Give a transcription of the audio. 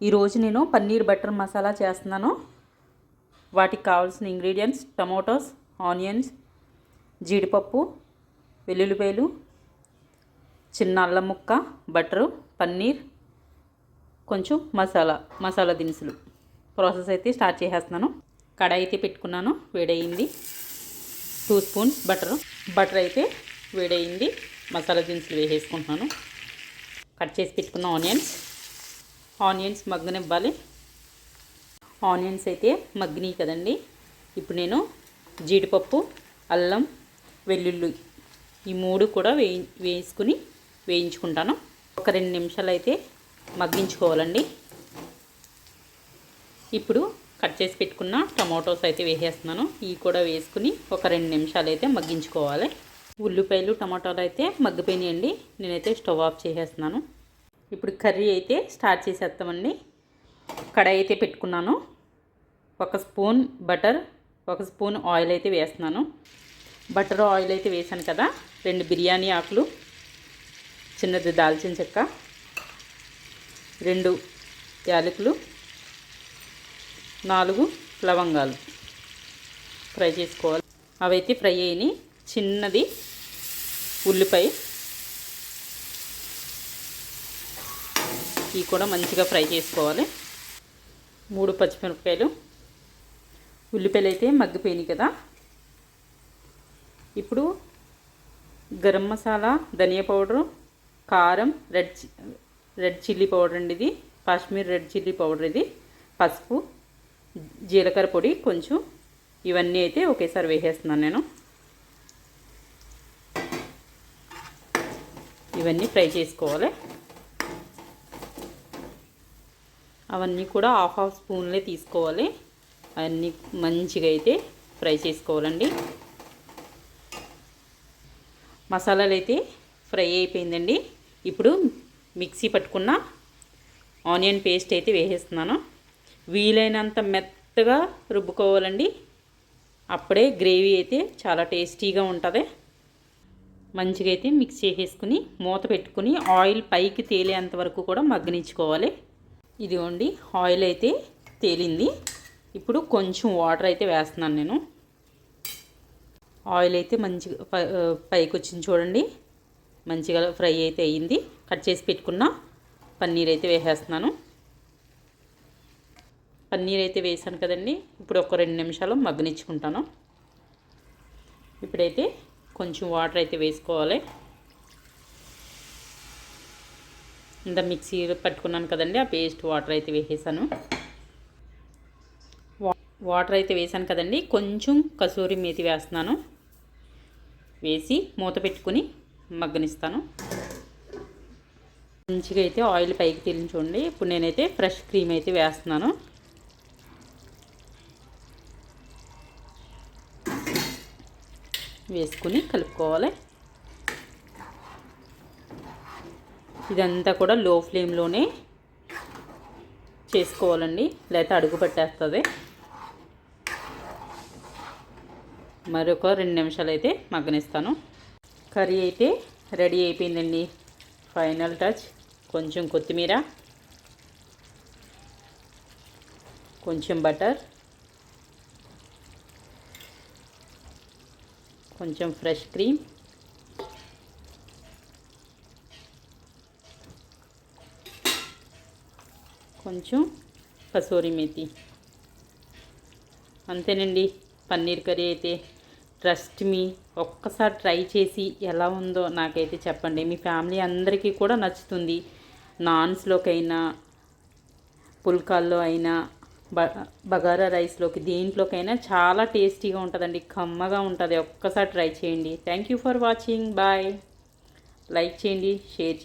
ఈరోజు నేను పన్నీర్ బటర్ మసాలా చేస్తున్నాను. వాటికి కావాల్సిన ఇంగ్రీడియంట్స్ టమోటోస్, ఆనియన్స్, జీడిపప్పు, వెల్లుల్లిపాయలు, చిన్న అల్లం ముక్క, బటరు, పన్నీర్, కొంచెం మసాలా దినుసులు. ప్రాసెస్ అయితే స్టార్ట్ చేసేస్తున్నాను. కడాయి అయితే పెట్టుకున్నాను, వేడయింది. 2 స్పూన్స్ బటర్ అయితే వేడయింది. మసాలా దినుసులు వేసేసుకుంటున్నాను. కట్ చేసి పెట్టుకున్న ఆనియన్స్ మగ్గనివ్వాలి. ఆనియన్స్ అయితే మగ్గినాయి కదండి. ఇప్పుడు నేను జీడిపప్పు, అల్లం, వెల్లుల్లి ఈ 3 కూడా వేసుకుని వేయించుకుంటాను. ఒక 2 నిమిషాలు అయితే మగ్గించుకోవాలండి. ఇప్పుడు కట్ చేసి పెట్టుకున్న టమాటోస్ అయితే వేసేస్తున్నాను. ఇవి కూడా వేసుకుని ఒక 2 నిమిషాలు అయితే మగ్గించుకోవాలి. ఉల్లిపాయలు, టమాటాలు అయితే మగ్గిపోయినాయండి. నేనైతే స్టవ్ ఆఫ్ చేసేస్తున్నాను. ఇప్పుడు కర్రీ అయితే స్టార్ట్ చేసేస్తామండి. కడాయి అయితే పెట్టుకున్నాను. 1 స్పూన్ బటర్, 1 స్పూన్ ఆయిల్ అయితే వేస్తున్నాను. బటర్ ఆయిల్ అయితే వేసాను కదా. 2 బిర్యానీ ఆకులు, చిన్నది దాల్చిన చెక్క, 2 యాలకులు, 4 లవంగాలు ఫ్రై చేసుకోవాలి. అవైతే ఫ్రై అయినాయి. చిన్నది ఉల్లిపాయ, ఇవి కూడా మంచిగా ఫ్రై చేసుకోవాలి. 3 పచ్చిమిరపకాయలు. ఉల్లిపాయలు అయితే మగ్గిపోయినాయి కదా. ఇప్పుడు గరం మసాలా, ధనియా పౌడరు, కారం, రెడ్ చిల్లీ పౌడర్ అండి ఇది, కాశ్మీర్ రెడ్ చిల్లీ పౌడర్ ఇది, పసుపు, జీలకర్ర పొడి కొంచెం, ఇవన్నీ అయితే ఒకేసారి వేసేస్తున్నాను నేను. ఇవన్నీ ఫ్రై చేసుకోవాలి. అవన్నీ కూడా హాఫ్ స్పూన్లే తీసుకోవాలి. అవన్నీ మంచిగా అయితే ఫ్రై చేసుకోవాలండి. మసాలాలు అయితే ఫ్రై అయిపోయిందండి. ఇప్పుడు మిక్సీ పట్టుకున్న ఆనియన్ పేస్ట్ అయితే వేసేస్తున్నాను. వీలైనంత మెత్తగా రుబ్బుకోవాలండి. అప్పుడే గ్రేవీ అయితే చాలా టేస్టీగా ఉంటుంది. మంచిగా అయితే మిక్స్ చేసేసుకుని మూత పెట్టుకుని ఆయిల్ పైకి తేలేంత వరకు కూడా మగ్గనిచ్చుకోవాలి. ఇదిగోండి ఆయిల్ అయితే తేలింది. ఇప్పుడు కొంచెం వాటర్ అయితే వేస్తున్నాను నేను. ఆయిల్ అయితే మంచిగా పైకి వచ్చింది చూడండి. మంచిగా ఫ్రై అయితే అయ్యింది. కట్ చేసి పెట్టుకున్న పన్నీర్ అయితే వేసేస్తున్నాను. పన్నీర్ అయితే వేసాను కదండి. ఇప్పుడు ఒక 2 నిమిషాలు మగ్గనిచ్చుకుంటాను. ఇప్పుడైతే కొంచెం వాటర్ అయితే వేసుకోవాలి. ఇంత మిక్సీ పట్టుకున్నాను కదండి, ఆ పేస్ట్ వాటర్ అయితే వేసేసాను. వాటర్ అయితే వేసాను కదండి. కొంచెం కసూరి మేతి వేస్తున్నాను. వేసి మూత పెట్టుకుని మగ్గనిస్తాను. మంచిగా అయితే ఆయిల్ పైకి తేలింది చూడండి. ఇప్పుడు నేనైతే ఫ్రెష్ క్రీమ్ అయితే వేస్తున్నాను. వేసుకుని కలుపుకోవాలి. ఇదంతా కూడా లో ఫ్లేమ్లోనే చేసుకోవాలండి, లేకపోతే అడుగు పట్టేస్తుంది. మరొక 2 నిమిషాలు అయితే మగ్గనిస్తాను. కర్రీ అయితే రెడీ అయిపోయిందండి. ఫైనల్ టచ్ కొంచెం కొత్తిమీర, కొంచెం బటర్, కొంచెం ఫ్రెష్ క్రీమ్, కొంచెం కసూరి మేతి. అంతేనండి పన్నీర్ కర్రీ అయితే. ట్రస్ట్ మీ, ఒక్కసారి ట్రై చేసి ఎలా ఉందో నాకైతే చెప్పండి. మీ ఫ్యామిలీ అందరికీ కూడా నచ్చుతుంది. నాన్స్లోకైనా, పుల్కాల్లో అయినా, బగారా రైస్లోకి, దేంట్లోకైనా చాలా టేస్టీగా ఉంటుందండి. కమ్మగా ఉంటుంది. ఒక్కసారి ట్రై చేయండి. Thank you for watching. Bye. Like చేయండి, షేర్ చేయండి.